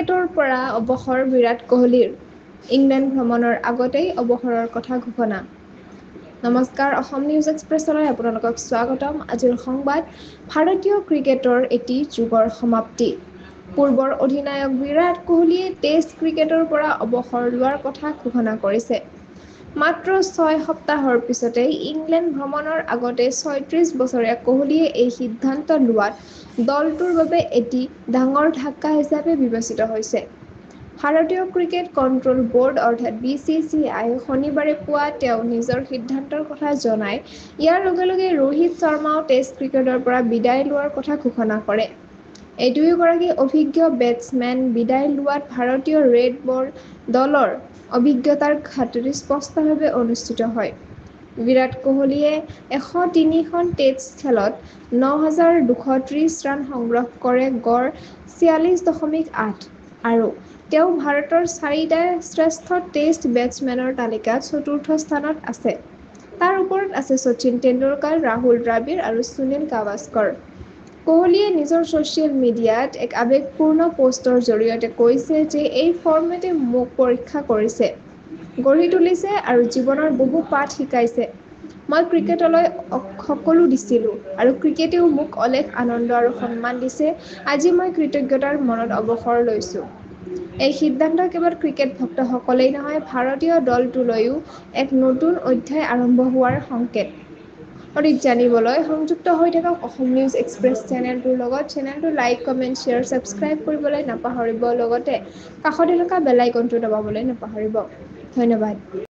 ক্ৰিকেটৰ পৰা অৱসৰ বিৰাট কোহলীৰ ইংলেণ্ড ভ্ৰমণৰ আগতেই অৱসৰৰ কথা ঘোষণা। নমস্কাৰ, অসম নিউজ এক্সপ্ৰেছলৈ আপোনালোকক স্বাগতম। আজিৰ সংবাদ, ভাৰতীয় ক্ৰিকেটৰ এটি যুগৰ সমাপ্তি। পূৰ্বৰ অধিনায়ক বিৰাট কোহলীয়ে টেষ্ট ক্ৰিকেটৰ পৰা অৱসৰ লোৱাৰ কথা ঘোষণা কৰিছে। মাত্ৰ 6 সপ্তাহৰ পিছতে ইংলেণ্ড ভ্ৰমণৰ আগতে ৩৬ বছৰীয়া কোহলীয়ে এই সিদ্ধান্ত লোৱাত দলটোৰ বাবে এটি ডাঙৰ ধাক্কা হিচাপে বিবেচিত হৈছে। ভাৰতীয় ক্ৰিকেট কণ্ট্ৰোল বৰ্ড অৰ্থাৎ BCCI শনিবাৰে পুৱা তেওঁ নিজৰ সিদ্ধান্তৰ কথা জনায়। ইয়াৰ লগে লগে ৰোহিত শৰ্মাও টেষ্ট ক্ৰিকেটৰ পৰা বিদায় লোৱাৰ কথা ঘোষণা কৰে। এই দুয়োগৰাকী অভিজ্ঞ বেটছমেন বিদায় লোৱাত ভাৰতীয় ৰেড বল দলৰ অভিজ্ঞতাৰ ঘাটতি স্পষ্টভাৱে অনুষ্ঠিত হয়। বিৰাট কোহলীয়ে ১০৩খন টেষ্ট খেলত ৯,২৩০ ৰান সংগ্ৰহ কৰে, গড় ৪৬.৮ আৰু তেওঁ ভাৰতৰ 4টা শ্ৰেষ্ঠ টেষ্ট বেটছমেনৰ তালিকাত চতুৰ্থ স্থানত আছে। তাৰ ওপৰত আছে শচীন তেণ্ডুলকাৰ, ৰাহুল দ্ৰাবিড় আৰু সুনীল গাভাস্কৰ। কোহলীয়ে নিজৰ ছ'চিয়েল মিডিয়াত এক আৱেগপূৰ্ণ পষ্টৰ জৰিয়তে কৈছে যে এই ফৰ্মেটে মোক পৰীক্ষা কৰিছে, গঢ়ি তুলিছে আৰু জীৱনৰ বহু পাঠ শিকাইছে। মই ক্ৰিকেটলৈ সকলো দিছিলো আৰু ক্ৰিকেটেও মোক অলেখ আনন্দ আৰু সন্মান দিছে। আজি মই কৃতজ্ঞতাৰ মনত অৱসৰ লৈছো। এই সিদ্ধান্ত কেৱল ক্ৰিকেট ভক্তসকলেই নহয়, ভাৰতীয় দলটোলৈও এক নতুন অধ্যায় আৰম্ভ হোৱাৰ সংকেত। অধিক জানিবলৈ সংযুক্ত হৈ থাকক অসম নিউজ এক্সপ্ৰেছ চেনেলটোৰ লগত। চেনেলটো লাইক, কমেণ্ট, শ্বেয়াৰ, ছাবস্ক্ৰাইব কৰিবলৈ নাপাহৰিব। লগতে কাষতে থকা বেল আইকনটো দবাবলৈ নাপাহৰিব। ধন্যবাদ।